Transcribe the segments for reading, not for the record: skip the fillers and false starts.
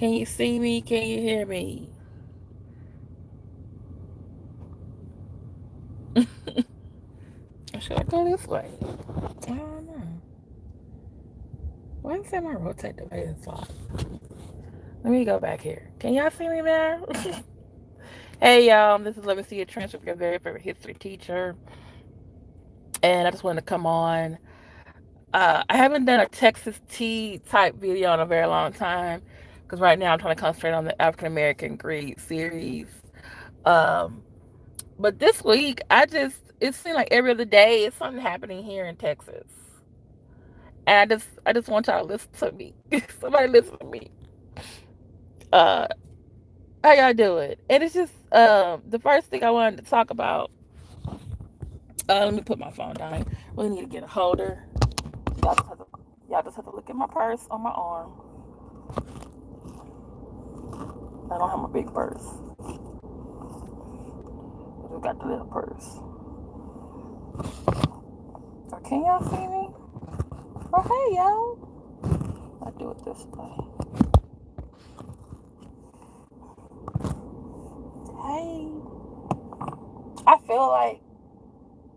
Can you see me? Can you hear me? Or should I go this way? I don't know. Why is that my rotate the way it's locked? Let me go back here. Can y'all see me now? Hey y'all, this is Let Me See a Transcript, your very favorite history teacher. And I just wanted to come on. I haven't done a Texas tea type video in a very long time because right now I'm trying to concentrate on the African American Greed series. Um, but this week, it seemed like every other day it's something happening here in Texas. And I just want y'all to listen to me. Somebody listen to me. Uh, how y'all do it? And it's just the first thing I wanted to talk about. Let me put my phone down. I really need to get a holder. Y'all just have to, y'all just have to look at my purse on my arm. I don't have a big purse. I just got the little purse. So can y'all see me? Oh hey y'all. I do it this way. Hey. I feel like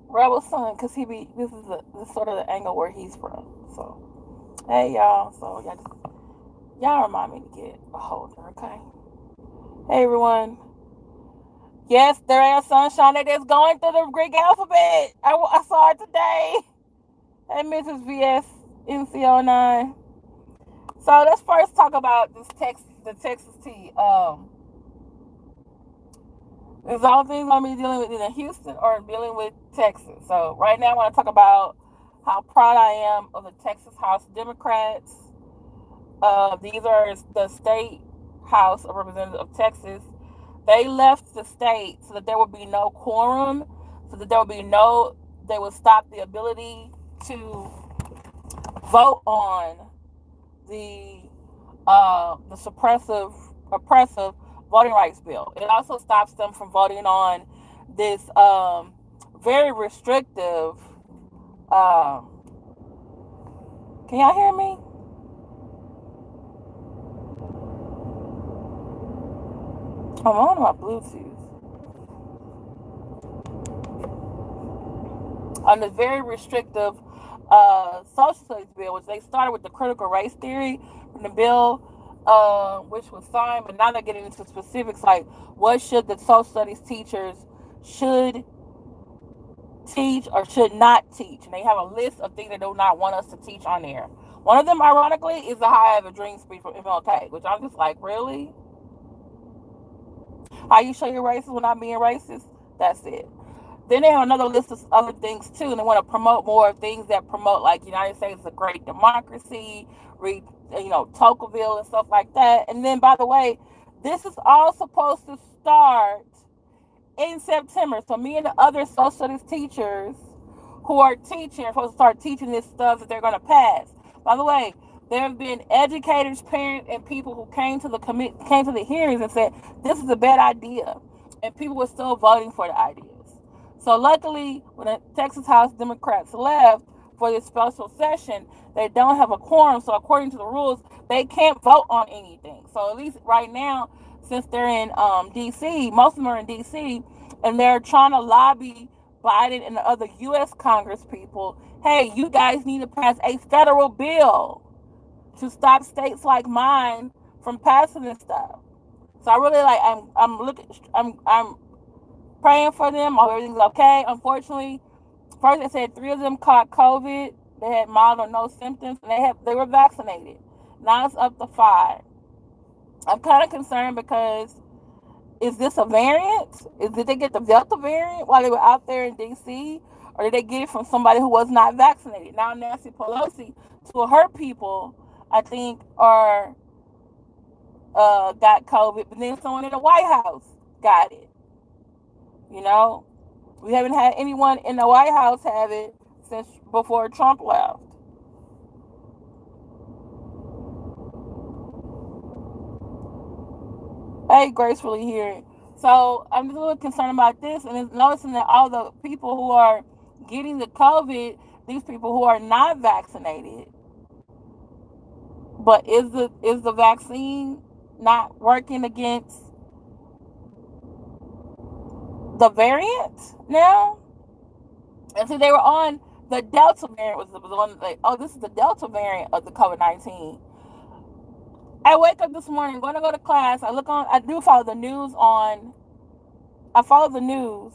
Rebel Son, cause this is sort of the angle where he's from. So hey y'all. So y'all remind me to get a holder, okay? Hey everyone. Yes, there is sunshine that is going through the Greek alphabet. I saw it today. Hey Mrs. VS NCO9. So let's first talk about the Texas tea. Is all things gonna be dealing with either Houston or dealing with Texas. So right now I want to talk about how proud I am of the Texas House Democrats. These are the state House of Representatives of Texas. They left the state so that there would be no quorum, so that they would stop the ability to vote on the oppressive voting rights bill. It also stops them from voting on this very restrictive. Um, can y'all hear me? I'm on my Bluetooth. On this very restrictive social studies bill, which they started with the critical race theory from the bill, which was signed, but now they're getting into specifics like what should the social studies teachers should teach or should not teach. And they have a list of things they do not want us to teach on there. One of them, ironically, is the "I Have a Dream" speech from MLK, which I'm just like, really? How you show your racist without being racist? That's it. Then they have another list of other things too, and they want to promote more things that promote like United States is a great democracy, read Tocqueville and stuff like that. And then, by the way, this is all supposed to start in September. So me and the other social studies teachers who are teaching are supposed to start teaching this stuff that they're going to pass. By the way, there have been educators, parents, and people who came to the hearings and said this is a bad idea, and people were still voting for the ideas. So luckily, when the Texas House Democrats left for this special session, they don't have a quorum. So according to the rules, they can't vote on anything. So at least right now, since they're in D.C., most of them are in D.C., and they're trying to lobby Biden and the other U.S. Congress people, hey, you guys need to pass a federal bill to stop states like mine from passing this stuff. So I really I'm praying for them. I hope everything's okay. Unfortunately, first they said 3 of them caught COVID. They had mild or no symptoms, and they were vaccinated. Now it's up to 5. I'm kind of concerned because is this a variant? Did they get the Delta variant while they were out there in D.C., or did they get it from somebody who was not vaccinated? Now Nancy Pelosi, 2 of her people, I think, are got COVID, but then someone in the White House got it. We haven't had anyone in the White House have it since before Trump left. Hey, gracefully here. So I'm just a little concerned about this, and noticing that all the people who are getting the COVID, these people who are not vaccinated, but is the vaccine not working against the variant now. And see, they were on the Delta variant was the one like, oh, this is the Delta variant of the COVID-19. I wake up this morning, going to go to class. I do follow the news I follow the news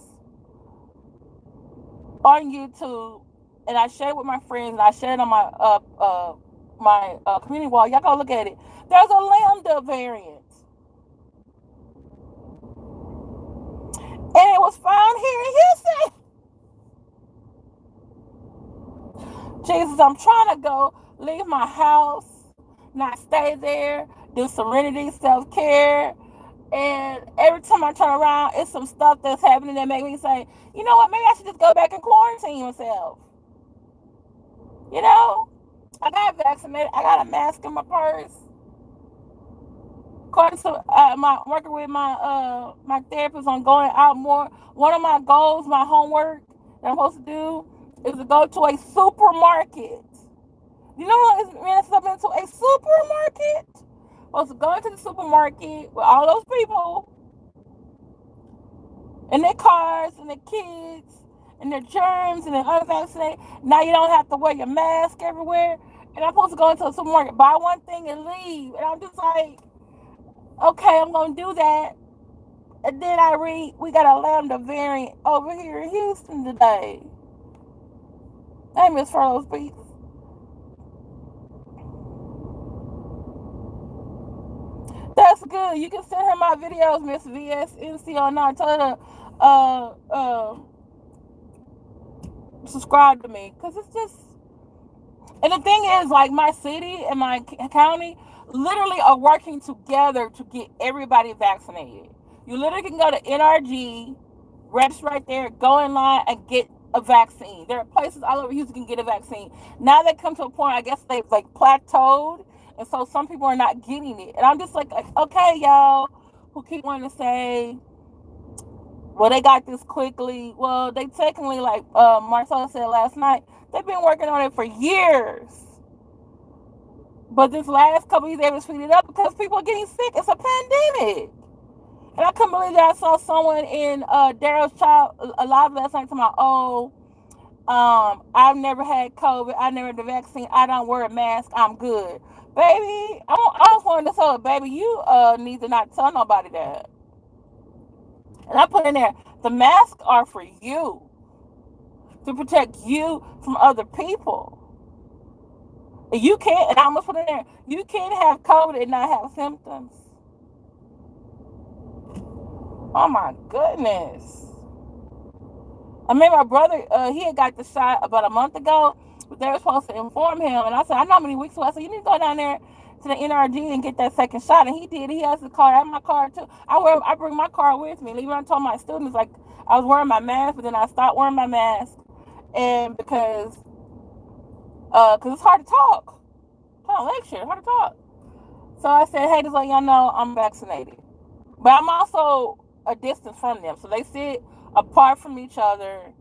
on YouTube, and I share it with my friends, and I share it on my community wall. Y'all go look at it. There's a Lambda variant, and it was found here in Houston. Jesus, I'm trying to go leave my house, not stay there, do serenity, self-care. And every time I turn around, it's some stuff that's happening that make me say, you know what, maybe I should just go back and quarantine myself. You know, I got vaccinated. I got a mask in my purse. According to working with my therapist on going out more. One of my goals, my homework that I'm supposed to do, is to go to a supermarket. You know what it means to go into a supermarket? Supposed to go into the supermarket with all those people and their cars and their kids and their germs and their unvaccinated. Now you don't have to wear your mask everywhere. And I'm supposed to go into a supermarket, buy one thing and leave. And I'm just like, okay, I'm going to do that. And then I read, we got a Lambda variant over here in Houston today. I miss for those people. That's good. You can send her my videos, Miss VSNC09. Tell her to subscribe to me. Because it's just... And the thing is, like, my city and my county literally are working together to get everybody vaccinated. You literally can go to NRG, register right there, go in line, and get a vaccine. There are places all over Houston you can get a vaccine. Now they come to a point, I guess they've, like, plateaued. And so some people are not getting it. And I'm just like, okay, y'all who keep wanting to say, well, they got this quickly. Well, they technically, like Marcella said last night, they've been working on it for years. But this last couple of years, they were speeding up because people are getting sick. It's a pandemic. And I couldn't believe that I saw someone in Daryl's child alive last night to my, I've never had COVID. I never had the vaccine. I don't wear a mask. I'm good. Baby, I just wanted to tell her, baby, you need to not tell nobody that. And I put in there, the masks are for you, to protect you from other people. You can't, and I almost put in there, you can't have COVID and not have symptoms. Oh my goodness. I mean, my brother, he had got the shot about a month ago. They were supposed to inform him, and I said, I know how many weeks away. I said, you need to go down there to the NRG and get that second shot. And he did. He has the card. I have my card too. I bring my card with me. Even I told my students, like, I was wearing my mask, but then I stopped wearing my mask, and because it's hard to talk. Kind of lecture, hard to talk. So I said, hey, just let y'all know I'm vaccinated, but I'm also a distance from them. So they sit apart from each other.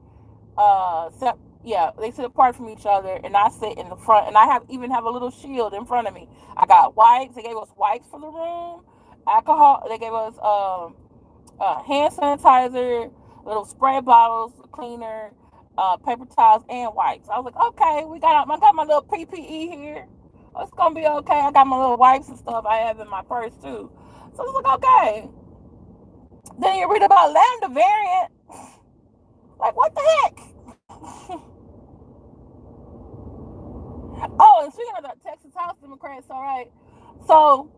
They sit apart from each other, and I sit in the front, and I even have a little shield in front of me. I got wipes. They gave us wipes for the room, alcohol. They gave us hand sanitizer, little spray bottles, cleaner, paper towels, and wipes. I was like, okay, I got my little PPE here. It's gonna be okay. I got my little wipes and stuff I have in my purse too. So it's like, okay. Then you read about Lambda variant. Like, what the heck? Oh, and speaking of the Texas House Democrats, all right. So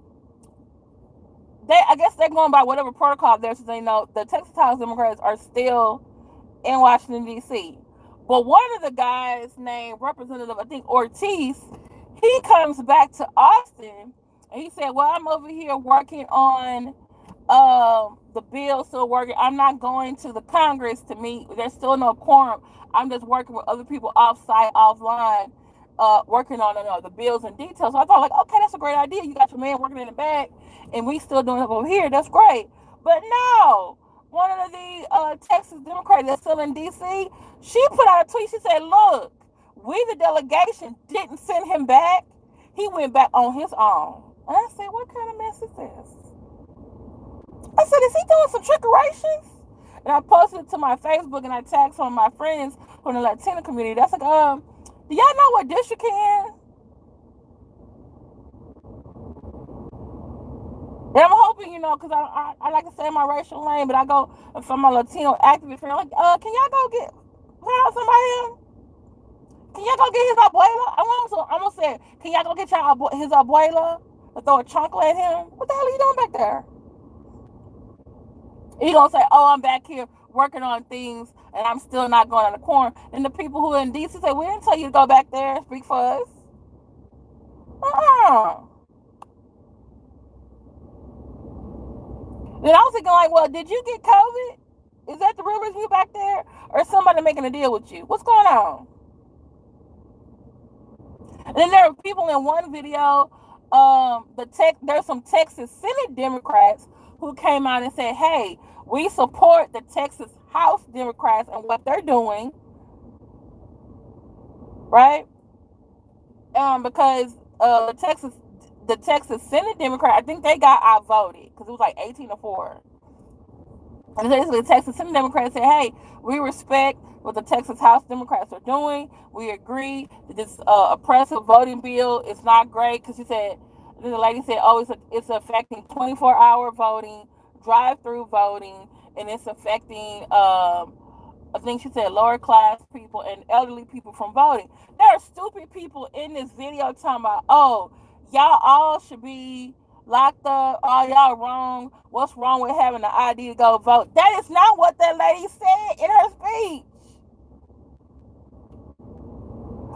I guess they're going by whatever protocol there, so they know the Texas House Democrats are still in Washington, D.C. But one of the guys named Representative, I think Ortiz, he comes back to Austin, and he said, well, I'm over here working on the bill, still working. I'm not going to the Congress to meet. There's still no quorum. I'm just working with other people off-site, offline, working on the bills and details. So I thought, like, okay, that's a great idea. You got your man working in the back, and we still doing it over here. That's great. But no, one of the Texas Democrats that's still in D.C., she put out a tweet. She said, look, we, the delegation, didn't send him back. He went back on his own. And I said, what kind of mess is this? I said, is he doing some trickerations? And I posted it to my Facebook and I tagged some of my friends from the Latino community. That's like, do y'all know what district he in? And I'm hoping, because I like to stay in my racial lane, but I go from my Latino activist friend, like, can y'all go get somebody him? Can y'all go get his abuela? I'm gonna say, can y'all go get his abuela and throw a chunkle at him? What the hell are you doing back there? He gonna say, oh, I'm back here working on things and I'm still not going on the corner. And the people who are in DC say, we didn't tell you to go back there and speak for us. Then I was thinking, like, well, did you get COVID? Is that the real reason you back there? Or is somebody making a deal with you? What's going on? And then there are people in one video, there's some Texas Senate Democrats who came out and said, hey, we support the Texas House Democrats and what they're doing, right? Because the Texas Senate Democrat, I think they got outvoted because it was like 18-4. And basically, the Texas Senate Democrats said, hey, we respect what the Texas House Democrats are doing. We agree that this oppressive voting bill is not great because the lady said, oh, it's affecting 24-hour voting, drive-through voting, and it's affecting, I think she said, lower class people and elderly people from voting. There are stupid people in this video talking about, oh, y'all all should be locked up. Oh, y'all wrong. What's wrong with having the ID to go vote? That is not what that lady said in her speech.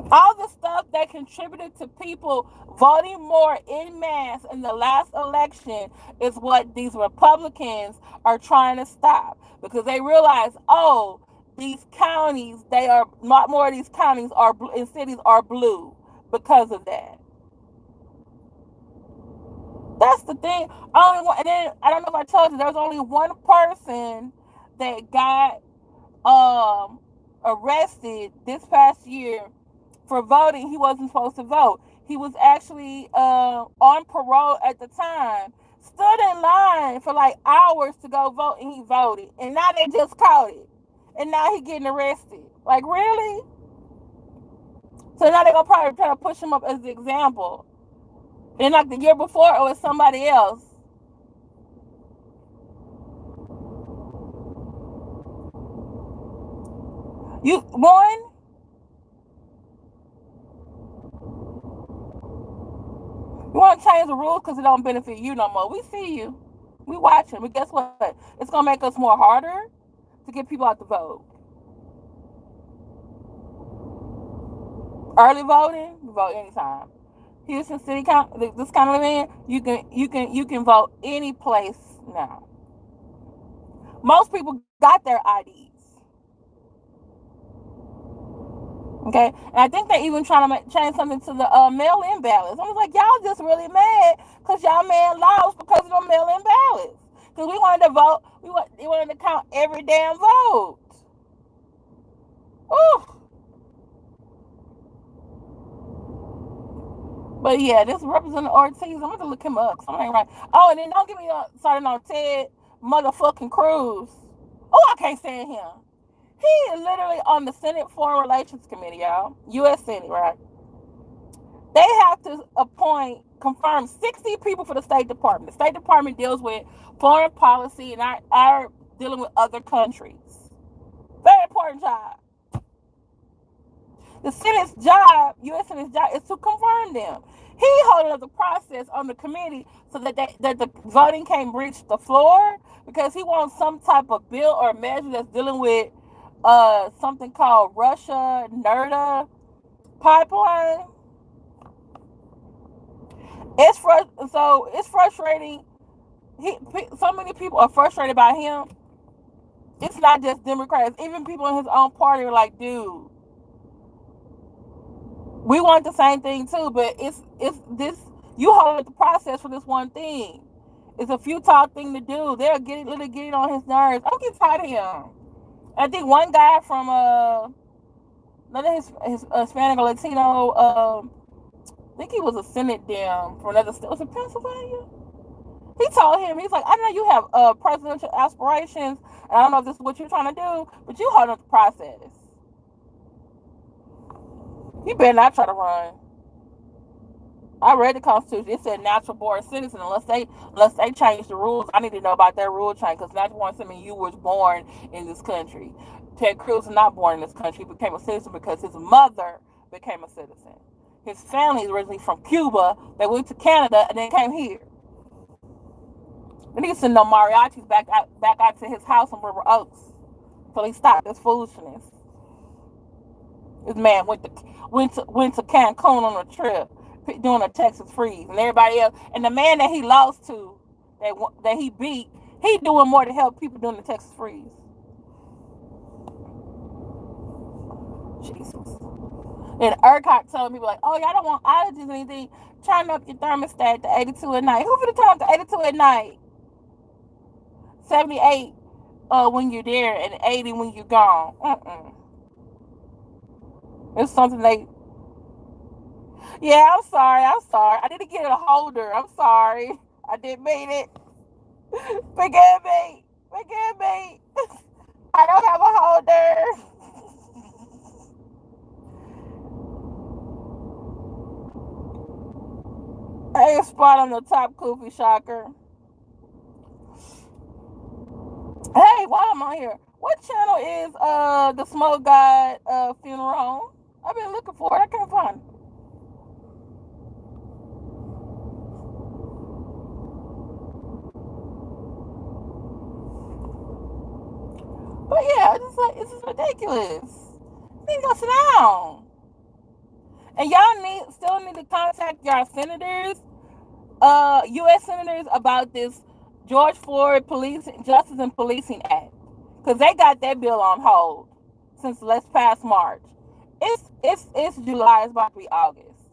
All the stuff that contributed to people voting more en masse in the last election is what these Republicans are trying to stop, because they realize, oh, these counties, a lot more of these counties in cities are blue because of that. That's the thing. And then I don't know if I told you, there was only one person that got arrested this past year for voting. He wasn't supposed to vote. He was actually on parole at the time, stood in line for like hours to go vote, and he voted. And now they just caught it. And now he's getting arrested. Like, really? So now they're going to probably try to push him up as the example. And like the year before, it was somebody else. You won? You want to change the rules because it don't benefit you no more. We see you. We watching. But guess what? It's going to make us more harder to get people out to vote. Early voting, you vote anytime. Houston City Council, this kind of event, you can vote any place now. Most people got their IDs. Okay, and I think they even trying to change something to the mail-in ballots. I was like, y'all just really mad because y'all man lost because of the mail-in ballots. Because we wanted to vote, we wanted to count every damn vote. Ooh. But yeah, this Representative Ortiz, I'm going to look him up. Something right. Oh, and then don't get me started on Ted motherfucking Cruz. Oh, I can't stand him. He is literally on the Senate Foreign Relations Committee, y'all. U.S. Senate, right? They have to confirm 60 people for the State Department. The State Department deals with foreign policy and our dealing with other countries. Very important job. The Senate's job, U.S. Senate's job, is to confirm them. He holding up the process on the committee so that the voting can't reach the floor, because he wants some type of bill or measure that's dealing with something called Russia NERDA pipeline. It's frustrating. So many people are frustrated by him. It's not just Democrats. Even people in his own party are like, dude, we want the same thing too, but it's this, you hold the process for this one thing. It's a futile thing to do. They're literally getting on his nerves. I'm getting tired of him. I think one guy from none of his Hispanic or Latino I think he was a Senate Dem from another state. Was it Pennsylvania? He told him, he's like, I know you have presidential aspirations, and I don't know if this is what you're trying to do, but you hold up the process. You better not try to run. I read the Constitution. It said natural born citizen. Unless they change the rules, I need to know about that rule change because natural born citizen, you was born in this country. Ted Cruz was not born in this country. He became a citizen because his mother became a citizen. His family is originally from Cuba. They went to Canada and then came here. And he sent no mariachis back out to his house in River Oaks. So he stopped this foolishness. This man went to Cancun on a trip, doing a Texas freeze, and everybody else. And the man that he lost to, that he beat, he doing more to help people doing the Texas freeze. Jesus. And ERCOT telling people like, oh, y'all don't want outages or anything. Turn up your thermostat to 82 at night. Who finna turn up to 82 at night? 78 when you're there and 80 when you're gone. It's something they. Yeah, I'm sorry. I didn't get a holder. I'm sorry. I didn't mean it. Forgive me. I don't have a holder. Hey, spot on the top, Koofy Shocker. Hey, why am I here? What channel is the Smoke God funeral? I've been looking for it. I can't find it. But yeah, it's just ridiculous. You need to go sit down. And y'all still need to contact y'all senators, U.S. senators, about this George Floyd Justice and Policing Act, because they got that bill on hold since last past March. It's July. It's about to be August.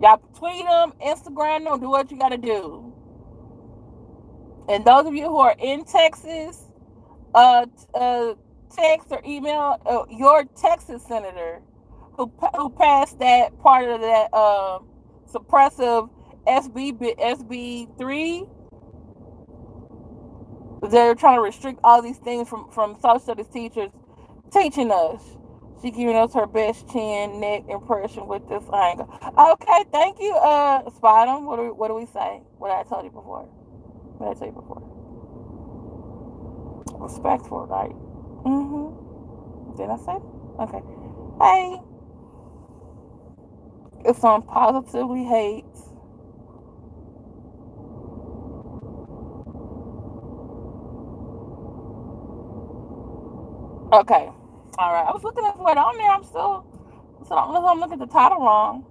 Y'all tweet them, Instagram them, do what you gotta do. And those of you who are in Texas, text or email your Texas senator who passed that part of that suppressive SB3. They're trying to restrict all these things from social studies teachers teaching us. She giving us her best chin neck impression with this angle. Okay, thank you, Spottum. What do we say? What I told you before? Respectful, right? Did I say? Okay. Hey. It's on Positively Hate. Okay. All right. I was looking at what on there. I'm looking at the title wrong.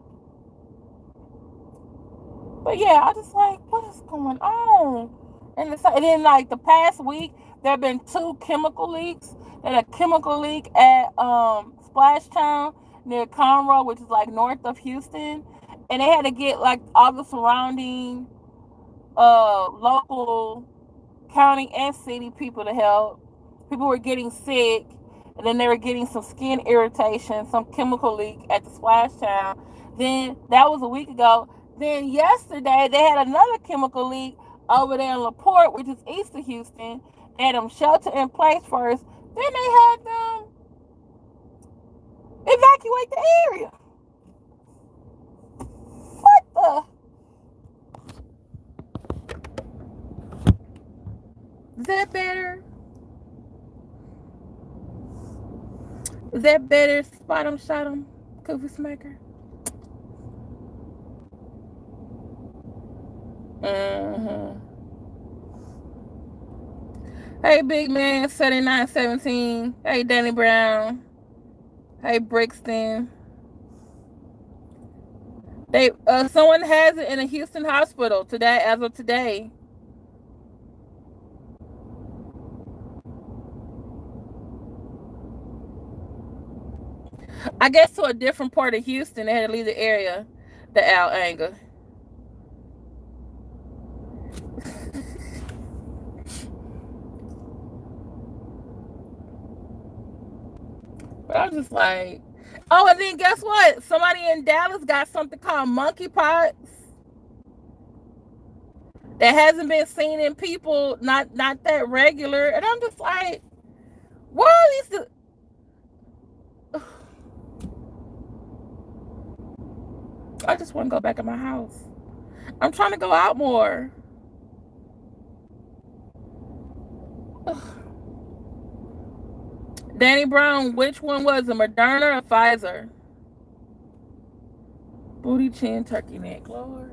But yeah, I just like, what is going on? And then like the past week, there have been 2 chemical leaks. There's a chemical leak at Splashtown near Conroe, which is like north of Houston, and they had to get like all the surrounding local county and city people to help. People were getting sick, and then they were getting some skin irritation, some chemical leak at the Splashtown. Then that was a week ago. Then yesterday they had another chemical leak over there in LaPorte, which is east of Houston. They had them shelter in place first. Then they had them evacuate the area. What the? Is that better? Is that better? Spot 'em, shot 'em, Koofy Smacker. Hey, big man, 7917. Hey, Danny Brown. Hey, Brixton. Someone has it in a Houston hospital today, as of today. I guess to a different part of Houston. They had to leave the area. The Al Anger. But I'm just like, Oh, and then guess what? Somebody in Dallas got something called monkeypox that hasn't been seen in people, not that regular. And I'm just like, what are these? I just want to go back in my house. I'm trying to go out more. Danny Brown, which one was it, Moderna or Pfizer? Booty, chin, turkey neck, Lord.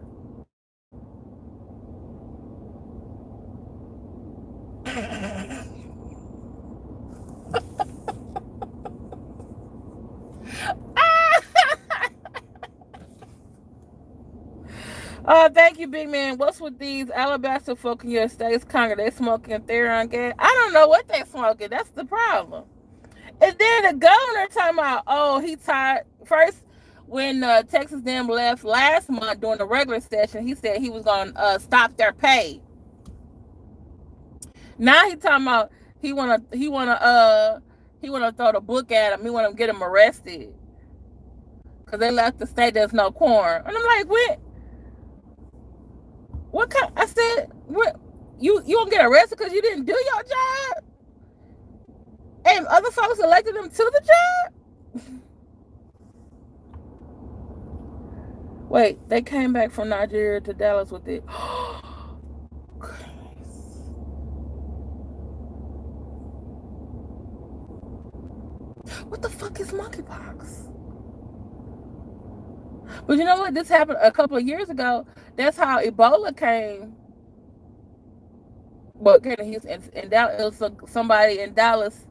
Thank you, big man. What's with these alabaster folk in your state's Congress? They smoking Theron gas? I don't know what they smoking. That's the problem. And then the governor talking about, oh, he tired. First, when Texas them left last month during the regular session, he said he was going to stop their pay. Now he talking about he wanna throw the book at him. He want to get him arrested because they left the state. There's no quorum, and I'm like, what? What kind? I said, what? You gonna get arrested because you didn't do your job, and other folks elected them to the job. Wait, they came back from Nigeria to Dallas with it. What the fuck is monkeypox? But you know what? This happened a couple of years ago. That's how Ebola came. Well, came to Houston. And Dallas, somebody in Dallas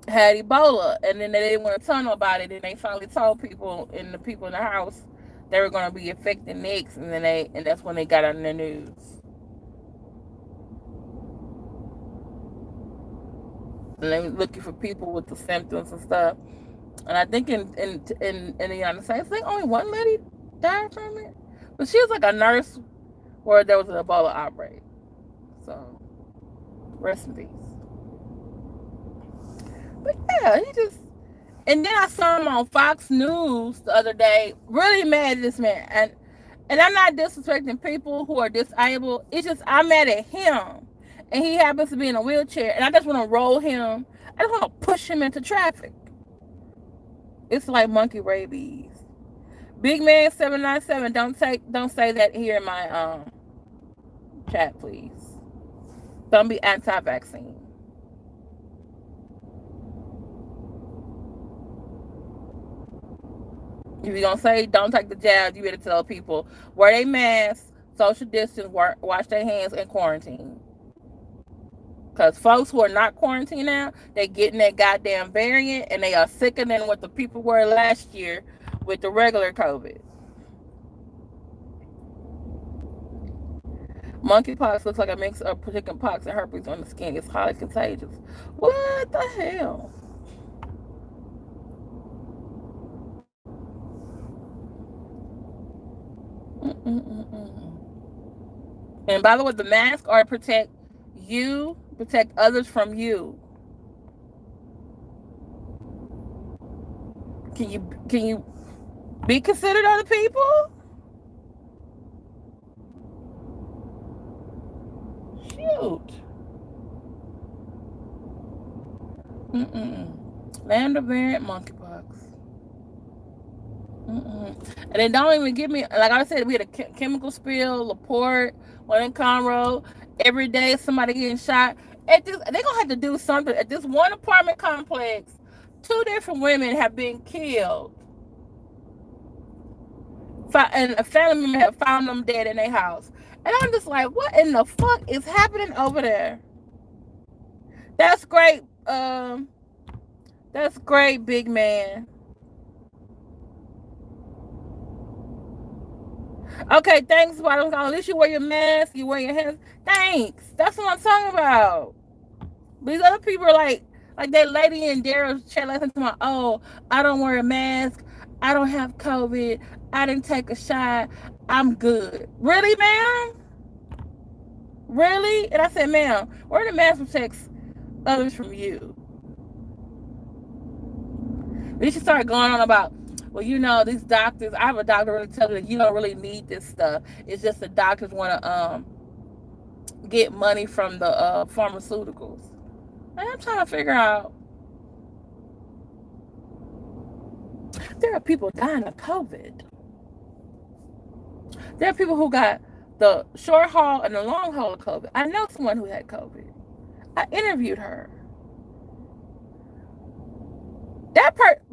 had Ebola, and then they didn't want to tell nobody. Then they finally told people, and the people in the house, they were going to be affected next, and that's when they got on the news. And they were looking for people with the symptoms and stuff. And I think in the United States, I think only one lady died from it. But she was like a nurse where there was an Ebola outbreak. So, rest in peace. But yeah, he just... And then I saw him on Fox News the other day, really mad at this man. And I'm not disrespecting people who are disabled. It's just I'm mad at him. And he happens to be in a wheelchair. And I just want to roll him. I just want to push him into traffic. It's like monkey rabies. Big man 797. Don't say that here in my chat, please. Don't be anti-vaccine. If you're gonna say don't take the jab, you better tell people wear their masks, social distance, wash their hands, and quarantine. Because folks who are not quarantined now, they getting that goddamn variant, and they are sicker than what the people were last year with the regular COVID. Monkeypox looks like a mix of chicken pox and herpes on the skin. It's highly contagious. What the hell? And by the way, the masks are to protect you, protect others from you. Can you be considered other people? Shoot. Lambda Variant monkeypox. And they don't even give me, like I said, we had a chemical spill, LaPorte, one in Conroe. Every day somebody getting shot. They're gonna have to do something. At this one apartment complex, 2 different women have been killed. And a family member have found them dead in their house. And I'm just like, what in the fuck is happening over there? That's great. That's great, big man. Okay, thanks, Bottom. At least you wear your mask, you wear your hands. Thanks. That's what I'm talking about. These other people are like that lady in Daryl's chat last time. Oh, I don't wear a mask. I don't have COVID. I didn't take a shot. I'm good. Really, ma'am? Really? And I said, ma'am, wearing a mask protects others from you. Then she started going on about, well, these doctors. I have a doctor really tell me that you don't really need this stuff. It's just the doctors want to get money from the pharmaceuticals. And I'm trying to figure out. There are people dying of COVID. There are people who got the short haul and the long haul of COVID. I know someone who had COVID. I interviewed her.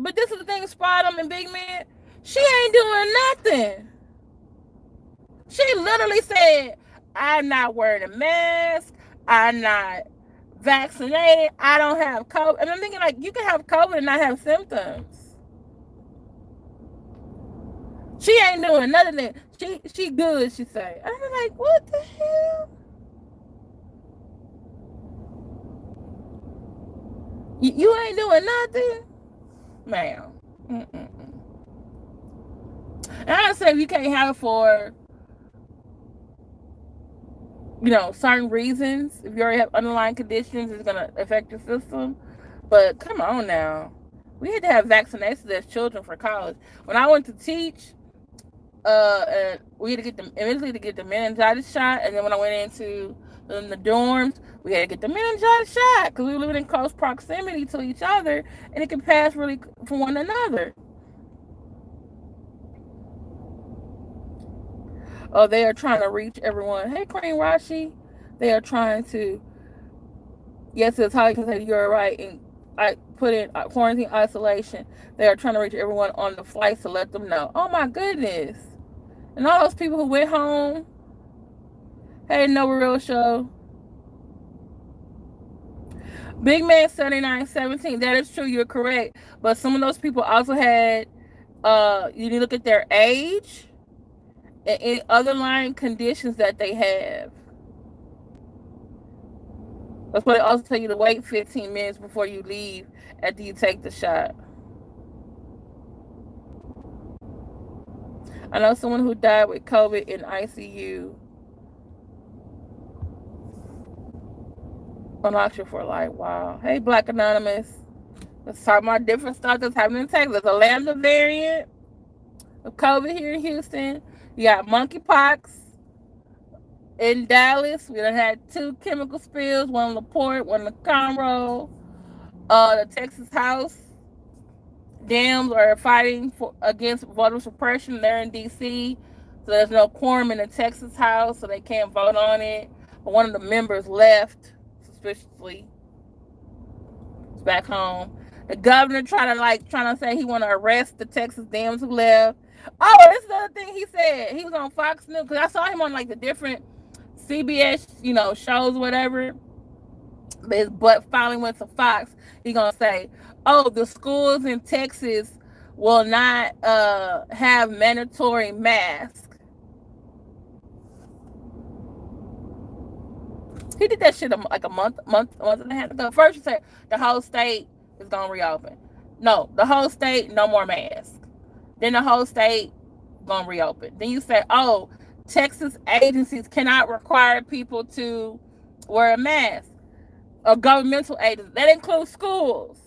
But this is the thing, Spottum and Big Man. She ain't doing nothing. She literally said, I'm not wearing a mask. I'm not vaccinated. I don't have COVID. And I'm thinking, like, you can have COVID and not have symptoms. She ain't doing nothing. She good, she say. I'm like, what the hell? You ain't doing nothing? Ma'am. And I say you can't have it for, certain reasons. If you already have underlying conditions, it's going to affect your system. But come on now. We had to have vaccinations as children for college. When I went to teach, we had to get the meningitis shot. And then when I went into the dorms, we had to get the meningitis shot because we were living in close proximity to each other, and it can pass really from one another. Oh, they are trying to reach everyone. Hey, Queen Rashi. They are trying to. Yes, it's how you can say you're right. And I put in quarantine isolation. They are trying to reach everyone on the flights to let them know. Oh my goodness. And all those people who went home. Hey, No Real Show. Big Man 7917. That is true. You're correct. But some of those people also had. You need to look at their age and any underlying conditions that they have. That's why they also tell you to wait 15 minutes before you leave after you take the shot. I know someone who died with COVID in ICU on auction for life. Wow. Hey, Black Anonymous. Let's talk about different stuff that's happening in Texas. A Lambda variant of COVID here in Houston. You got MonkeyPox in Dallas. We done had 2 chemical spills, one in LaPorte, one in Conroe. The Texas House Dems are fighting against voter suppression. They're in D.C., so there's no quorum in the Texas House, so they can't vote on it. But one of the members left suspiciously. It's back home. The governor trying to say he want to arrest the Texas Dems who left. Oh, this is the other thing he said. He was on Fox News because I saw him on like the different CBS, shows, whatever. But his butt finally went to Fox. He gonna say, "Oh, the schools in Texas will not have mandatory masks." He did that shit like a month and a half ago. First, you said the whole state is gonna reopen. No, the whole state, no more masks. Then the whole state gonna reopen. Then you say, "Oh, Texas agencies cannot require people to wear a mask." Or governmental agencies. That includes schools.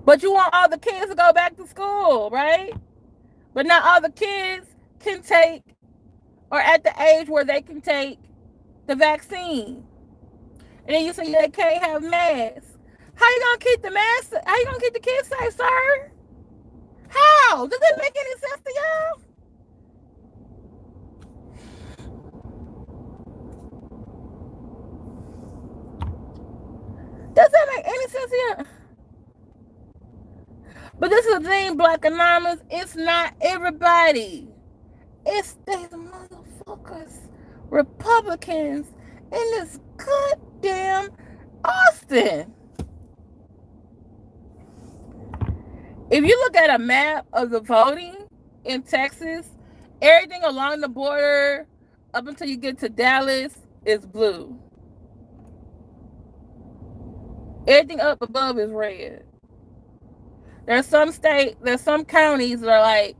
But you want all the kids to go back to school, right? But not all the kids can take or at the age where they can take the vaccine. And then you say they can't have masks. How you gonna keep the masks? How you gonna keep the kids safe, sir? How? Does it make any sense to y'all? Does that make any sense to y'all? But this is the thing, Black Anonymous. It's not everybody. It's these motherfuckers, Republicans, in this goddamn Austin. If you look at a map of the voting in Texas, everything along the border up until you get to Dallas is blue. Everything up above is red. There's some counties that are like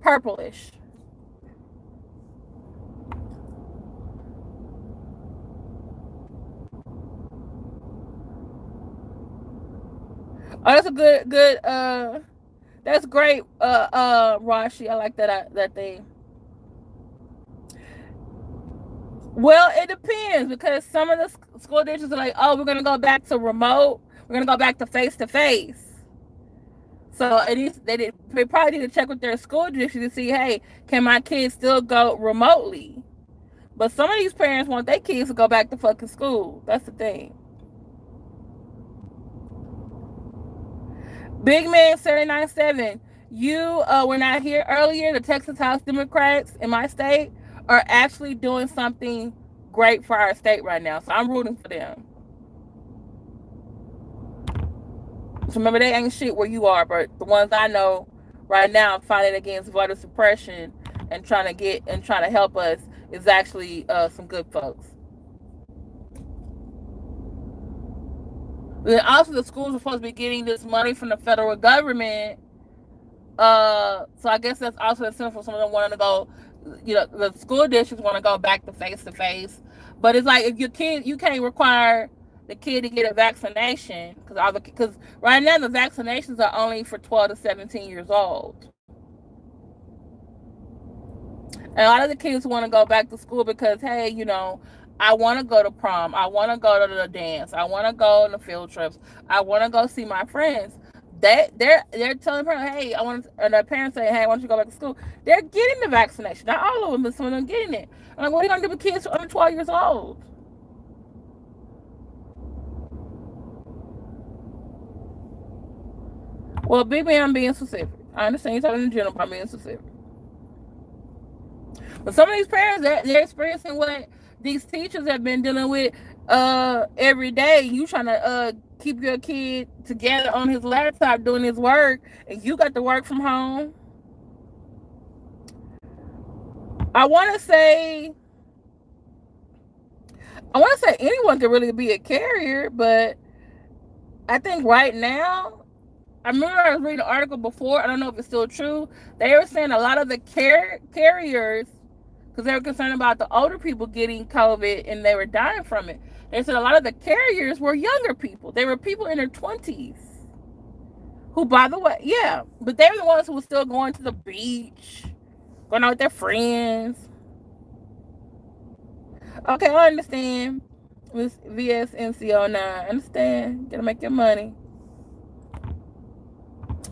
purplish. Oh, that's a good that's great, Rashi. I like that thing. Well, it depends because some of the school districts are like, oh, we're gonna go back to remote. We're gonna go back to face to face. So they probably need to check with their school district to see, hey, can my kids still go remotely? But some of these parents want their kids to go back to fucking school. That's the thing. Big Man 797, you were not here earlier. The Texas House Democrats in my state are actually doing something great for our state right now. So I'm rooting for them. So remember, they ain't shit where you are, but the ones I know right now fighting against voter suppression and trying to help us is actually some good folks. Then also the schools are supposed to be getting this money from the federal government. So I guess that's also a symbol for some of them wanting to go. The school districts want to go back to face, but it's like if your kid, you can't require the kid to get a vaccination because right now the vaccinations are only for 12 to 17 years old. And a lot of the kids want to go back to school because, hey, I want to go to prom. I want to go to the dance. I want to go on the field trips. I want to go see my friends. They're telling parents, hey, and their parents say, hey, I want you to go back to school. They're getting the vaccination. Not all of them, but some of them getting it. I'm like, what are you going to do with kids under 12 years old? Well, big man, I'm being specific. I understand you're talking in general, but I'm being specific. But some of these parents, they're experiencing what these teachers have been dealing with every day. You trying to keep your kid together on his laptop doing his work, and you got to work from home. I want to say anyone could really be a carrier, but I think right now, I remember I was reading an article before. I don't know if it's still true. They were saying a lot of the carriers, because they were concerned about the older people getting COVID and they were dying from it. They said a lot of the carriers were younger people. They were people in their 20s. Who, by the way, yeah, but they were the ones who were still going to the beach, going out with their friends. Okay, I understand. Miss VSNCO9. I understand. Gotta make your money.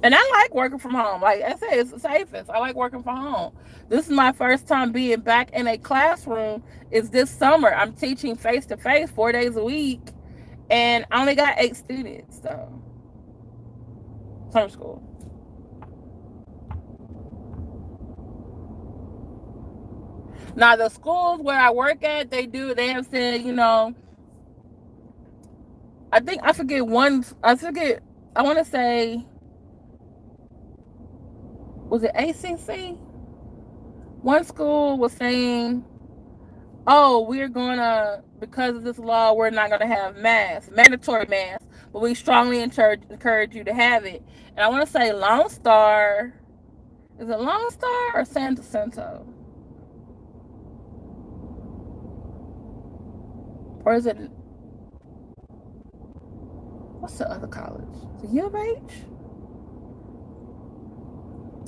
And I like working from home. Like I said, it's the safest. I like working from home. This is my first time being back in a classroom. It's this summer. I'm teaching face-to-face 4 days a week. And I only got 8 students, so. Summer school. Now, the schools where I work at, they have said, I want to say, was it ACC? One school was saying, oh, because of this law, we're not going to have mandatory masks, but we strongly encourage you to have it. And I want to say Lone Star, is it Lone Star or San Jacinto? Or is it, what's the other college? Is it U of H?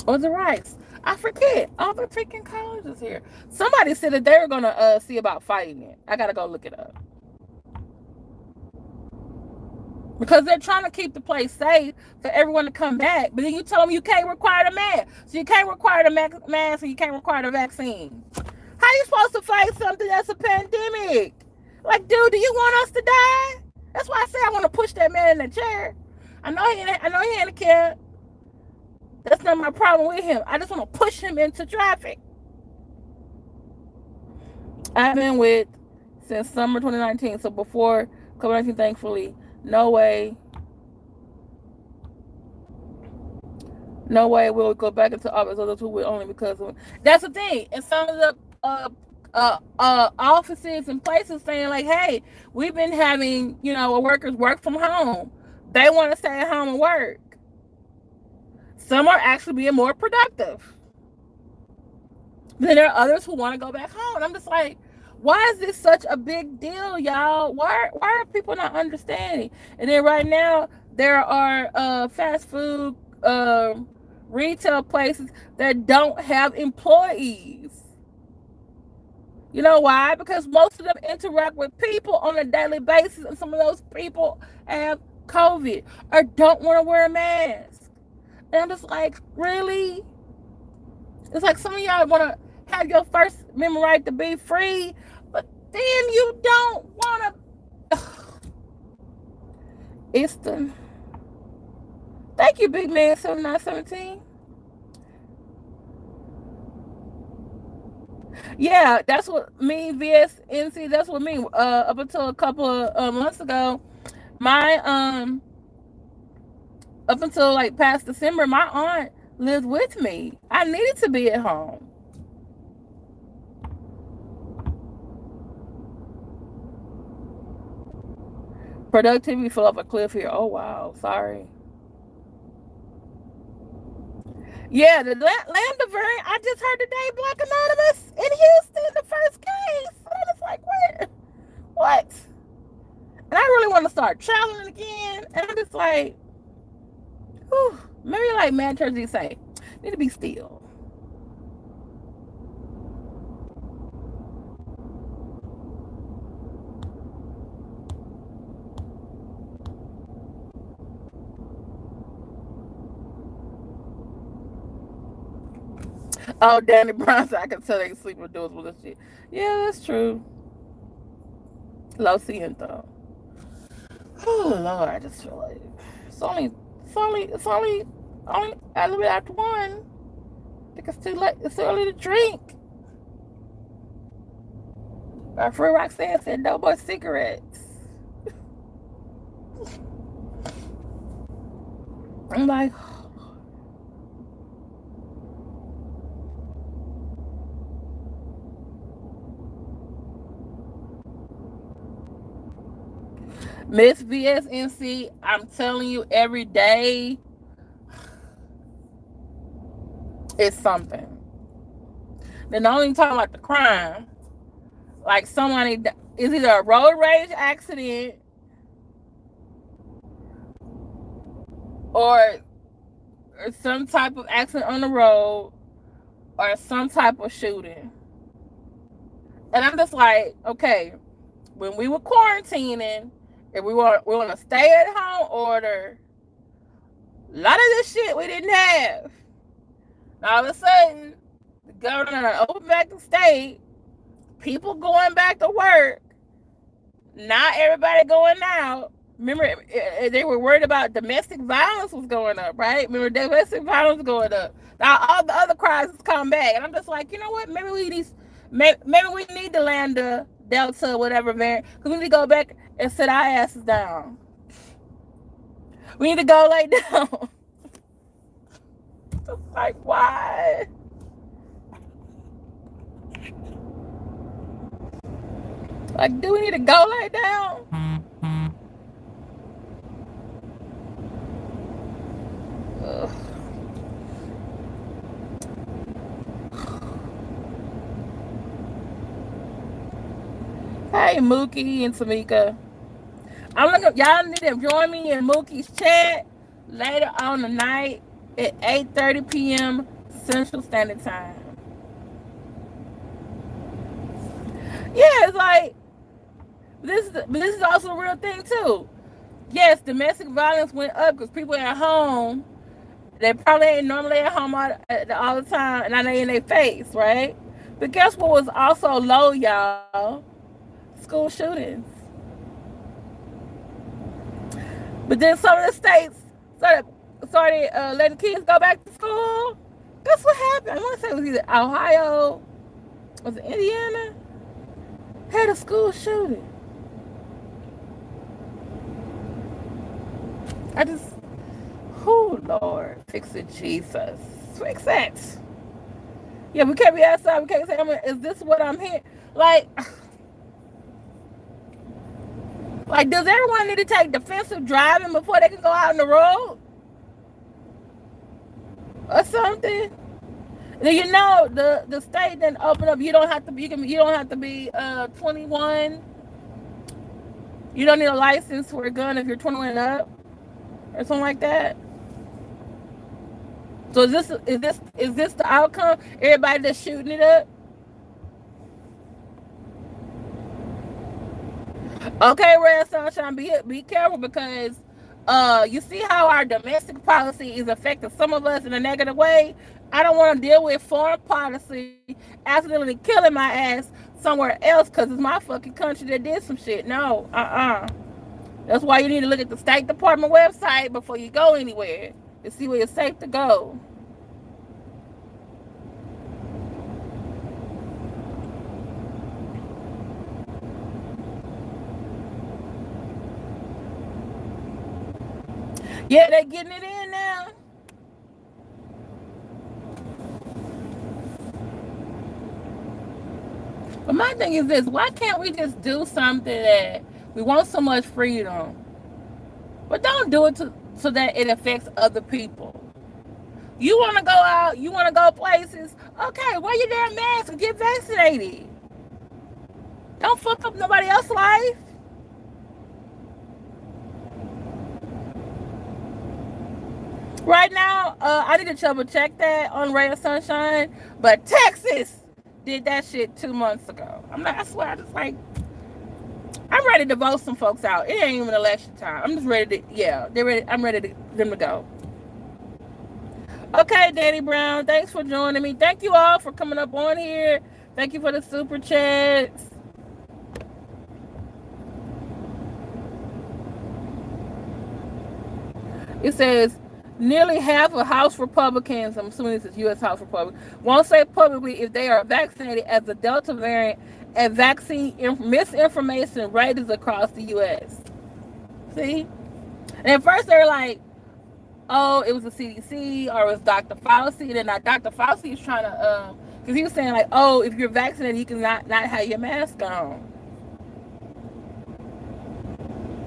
Or the Rice? I forget. All the freaking colleges here. Somebody said that they were going to see about fighting it. I got to go look it up. Because they're trying to keep the place safe for everyone to come back. But then you tell them you can't require the mask. So you can't require the mask and you can't require the vaccine. How are you supposed to fight something that's a pandemic? Like, dude, do you want us to die? That's why I said I want to push that man in the chair. I know he handicapped. That's not my problem with him. I just want to push him into traffic. I've been with since summer 2019, so before COVID-19, thankfully. No way we'll go back into office. Those who will only because of. That's the thing. And some of the offices and places saying like, hey, we've been having workers work from home. They want to stay at home and work. Some are actually being more productive. Then there are others who want to go back home. And I'm just like, why is this such a big deal, y'all? Why are people not understanding? And then right now, there are fast food retail places that don't have employees. You know why? Because most of them interact with people on a daily basis, and some of those people have COVID or don't want to wear a mask. And I'm just like, really? It's like some of y'all want to have your First Amendment right to be free, but then you don't want to. It's the. Thank you, Big Man 7917. Yeah, that's what me, VSNC, that's what me. Up until a couple of months ago, my up until like past December, my aunt lived with me. I needed to be at home. Productivity fell off a cliff here. Oh wow, sorry. Yeah, the Lambda Variant. I just heard today, Black Anonymous in Houston, the first case. And I was like, what? And I really want to start traveling again. And I'm just like, whew, maybe like Mad Jersey say, need to be still. Oh, Danny Brown said I can tell they sleep with doors with this shit. Yeah, that's true. Lo siento. Oh Lord, I just feel like it's only a little bit after 1. I think it's too late. It's early to drink. Our friend Roxanne said no more cigarettes. I'm like, Miss VSNC, I'm telling you, every day is something. Then not only talking about the crime, like somebody is either a road rage accident or some type of accident on the road or some type of shooting. And I'm just like, okay, when we were quarantining and we were on a stay at home order, a lot of this shit we didn't have. Now, all of a sudden, the government opened back the state, people going back to work, not everybody going out. Remember, they were worried about domestic violence was going up, right? Remember, domestic violence was going up. Now, all the other crises come back. And I'm just like, you know what? Maybe we need the Lambda, Delta, whatever variant. Because we need to go back and sit our asses down. We need to go lay down. Like, why? Like, do we need to go lay down? Ugh. Hey, Mookie and Tamika. I'm looking. Y'all need to join me in Mookie's chat later on the night at 8:30 p.m. Central Standard Time. Yeah, it's like this is also a real thing too. Yes, domestic violence went up because people at home, they probably ain't normally at home all the time, and I know in their face, right? But guess what was also low, y'all? School shootings. But then some of the states started letting kids go back to school. Guess what happened? I want to say it was either Ohio, was it Indiana? Had a school shooting. I just, oh Lord, fix it, Jesus, fix it. Yeah, we can't be outside. We can't say, is this what I'm hearing? Like, does everyone need to take defensive driving before they can go out on the road or something? You know, the state didn't open up. You don't have to be 21. You don't need a license for a gun if you're 21 and up. or something like that. So is this the outcome? Everybody just shooting it up? Okay, Red Sunshine, be careful because you see how our domestic policy is affecting some of us in a negative way. I don't want to deal with foreign policy accidentally killing my ass somewhere else because it's my fucking country that did some shit. No, That's why you need to look at the State Department website before you go anywhere to see where it's safe to go. Yeah, they getting it in now. But my thing is this: why can't we just do something that we want so much freedom, but don't do it so that it affects other people? You want to go out, you want to go places. Okay, wear your damn mask and get vaccinated. Don't fuck up nobody else's life. Right now, I need to double check that on Ray of Sunshine, but Texas did that shit 2 months ago. I swear, I just like, I'm ready to vote some folks out. It ain't even election time. I'm just ready to, yeah, they're ready. I'm ready to them to go. Okay, Danny Brown, thanks for joining me. Thank you all for coming up on here. Thank you for the super chats. It says nearly half of House Republicans, I'm assuming this is U.S. House Republicans, won't say publicly if they are vaccinated as the Delta variant and vaccine misinformation rages across the U.S. See? And at first they were like, oh, it was the CDC or it was Dr. Fauci. And then now Dr. Fauci is trying to, because he was saying like, oh, if you're vaccinated, you can not have your mask on.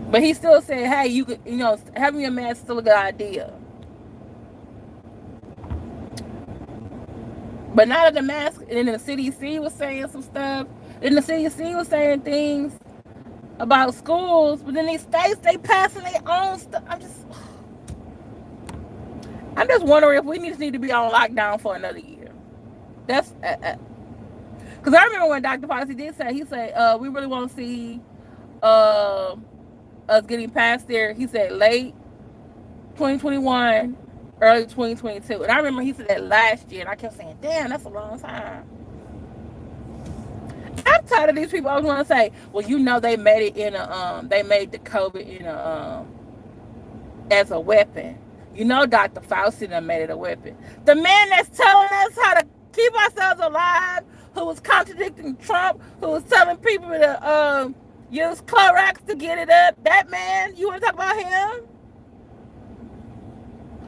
But he still said, hey, you could, having your mask is still a good idea. But now that the mask, and then the CDC was saying some stuff, then the CDC was saying things about schools, but then these states, they passing their own stuff. I'm just wondering if we just need to be on lockdown for another year. That's, because I remember when Dr. Fauci did say, he said, we really want to see us getting past there. He said late 2021, early 2022. And I remember he said that last year, and I kept saying, damn, that's a long time. I'm tired of these people always want to say, well, they made it in they made the COVID in as a weapon. Dr. Fauci done made it a weapon. The man that's telling us how to keep ourselves alive, who was contradicting Trump, who was telling people to use Clorox to get it up, that man, you want to talk about him?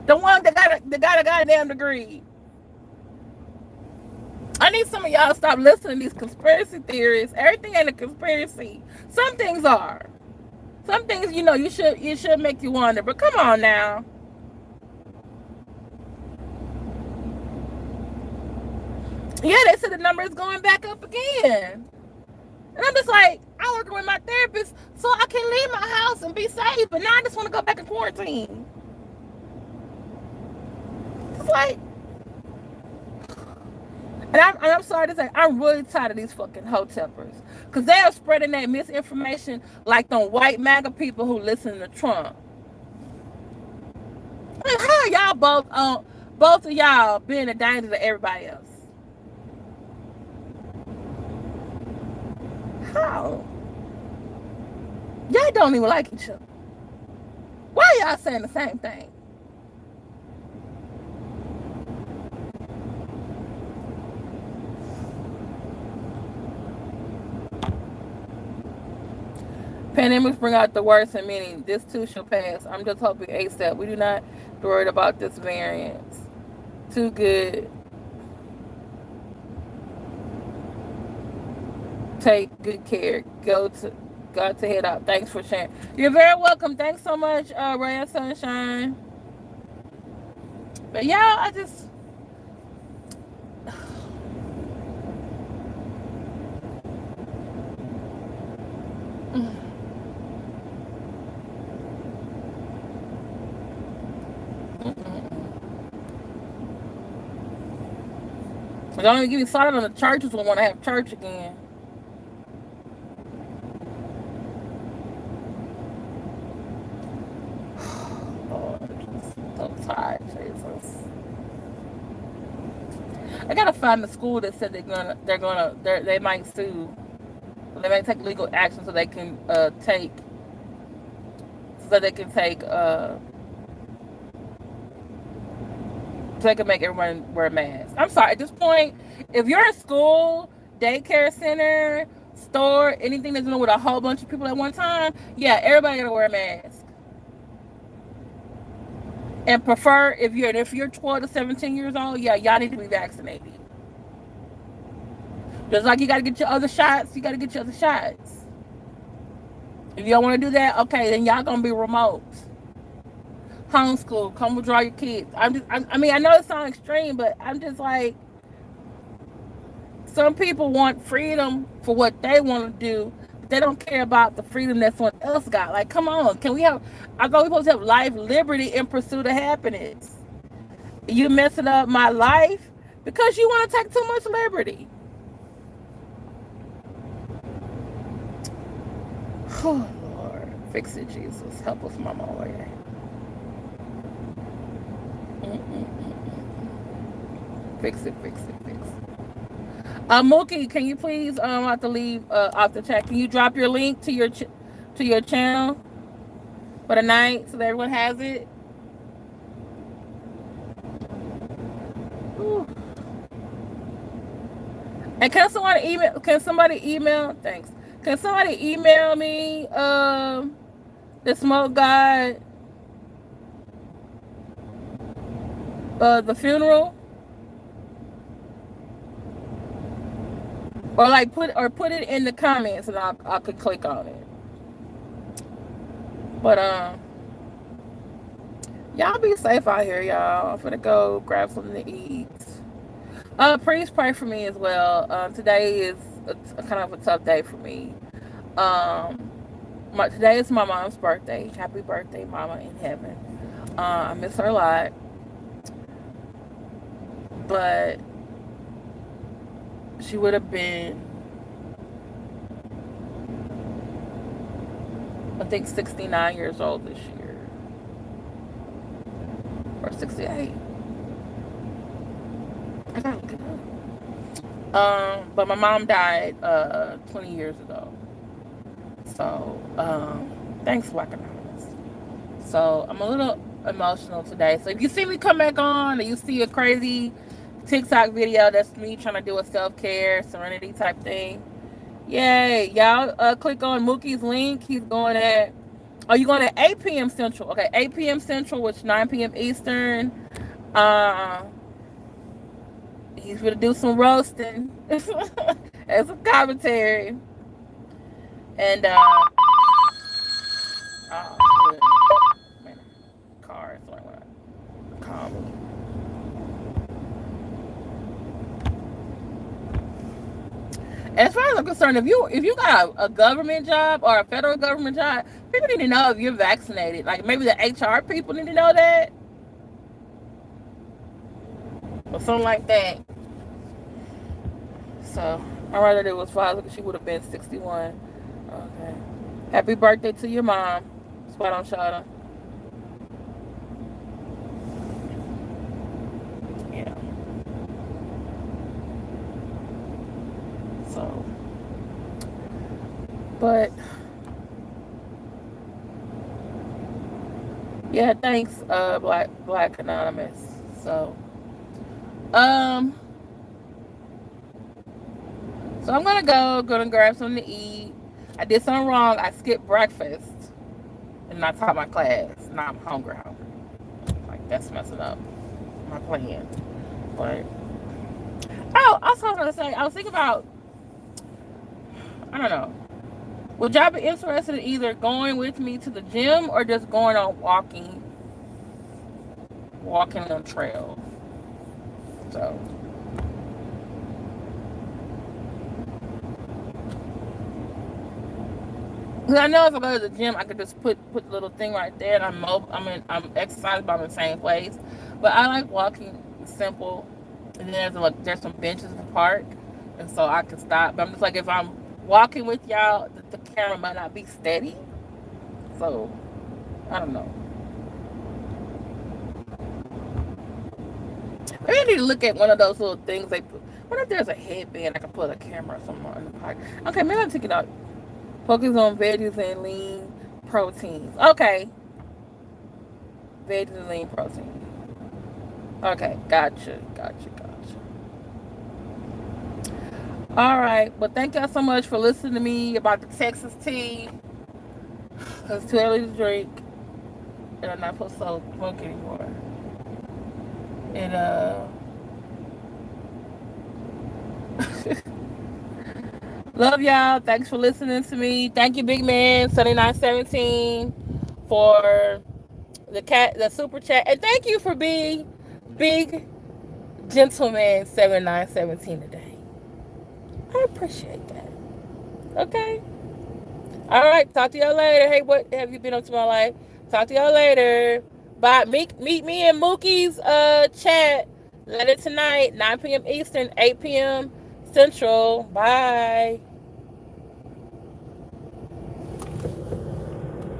The one that got a goddamn degree. I need some of y'all to stop listening to these conspiracy theories. Everything ain't a conspiracy. Some things are. Some things, you should make you wonder. But come on now. Yeah, they said the number is going back up again. And I'm just like, I'm working with my therapist so I can leave my house and be safe. But now I just want to go back in quarantine. It's like, and I'm sorry to say, I'm really tired of these fucking hotepers. Because they are spreading that misinformation like them white MAGA people who listen to Trump. Like, how are y'all both of y'all being a danger to everybody else? How? Y'all don't even like each other. Why are y'all saying the same thing? Pandemics bring out the worst in many. This too shall pass. I'm just hoping ASAP. We do not worry about this variant. Too good. Take good care. Got to head out. Thanks for sharing. You're very welcome. Thanks so much, Ray of Sunshine. But y'all, I just Don't even get me started on the churches who want to have church again. Lord, I'm just so tired, Jesus. I gotta find the school that said they might sue. They might take legal action so they can take so they can make everyone wear a mask. I'm sorry. At this point, if you're in school, daycare center, store, anything that's dealing with a whole bunch of people at one time, yeah, everybody gotta wear a mask. And prefer if you're 12 to 17 years old, yeah, y'all need to be vaccinated. Just like you gotta get your other shots, you gotta get your other shots. If you don't want to do that, okay, then y'all gonna be remote. Homeschool, come withdraw your kids. I mean, I know it sounds extreme, but I'm just like, some people want freedom for what they want to do, but they don't care about the freedom that someone else got. Like, come on, can we have? I thought we were supposed to have life, liberty, and pursuit of happiness. You messing up my life because you want to take too much liberty. Oh Lord, fix it, Jesus, help us, Mama. Lord. Fix it. Mookie, can you please have to leave off the chat? Can you drop your link to your channel for the night so that everyone has it? Ooh. And can somebody email? Thanks. Can somebody email me the smoke guide? The funeral, or like put it in the comments, and I could click on it. But y'all be safe out here, y'all. I'm gonna go grab something to eat. Please pray for me as well. Today is a kind of a tough day for me. Today is my mom's birthday. Happy birthday, Mama in heaven. I miss her a lot. But she would have been, I think, 69 years old this year. Or 68. I gotta look it up. But my mom died 20 years ago. So, thanks, Black Anonymous. So, I'm a little emotional today. So, if you see me come back on, or you see a crazy TikTok video, that's me trying to do a self-care, serenity type thing. Yay. Y'all click on Mookie's link. He's going at, you going at 8 p.m. Central. Okay, 8 p.m. Central, which 9 p.m. Eastern. He's going to do some roasting and some commentary. And, good. Man, car, so I want to call me. As far as I'm concerned, if you got a government job or a federal government job, people need to know if you're vaccinated. Like, maybe the HR people need to know that, or something like that. So my rather it was father because she would have been 61. Okay. Happy birthday to your mom. Spot on Shada. Yeah. So, but yeah, thanks, Black Anonymous. So, so I'm gonna grab something to eat. I did something wrong. I skipped breakfast and I taught my class. Now I'm hungry. Like, that's messing up my plan. But also I was gonna say, I was thinking about, I don't know. Would y'all be interested in either going with me to the gym or just going on walking on trail? So, I know if I go to the gym, I could just put the little thing right there, and I'm exercising, but I'm in the same place. But I like walking simple. And then there's some benches in the park, and so I can stop. But I'm just like, if I'm walking with y'all, the camera might not be steady. So I don't know. Maybe I need to look at one of those little things they put. What if there's a headband I can put a camera somewhere in the pocket? Okay, maybe I'll take it out. Focus on veggies and lean proteins. Okay, veggies and lean protein. Okay, gotcha. All right. Well, thank y'all so much for listening to me about the Texas tea. Cause it's too early to drink, and I'm not supposed to smoke anymore. And love y'all. Thanks for listening to me. Thank you, big man 7917, for the super chat, and thank you for being big gentleman 7917 today. I appreciate that. Okay. All right. Talk to y'all later. Hey, what have you been up to my life? Talk to y'all later. Bye. Meet me in Mookie's chat later tonight, 9 p.m. Eastern, 8 p.m. Central. Bye.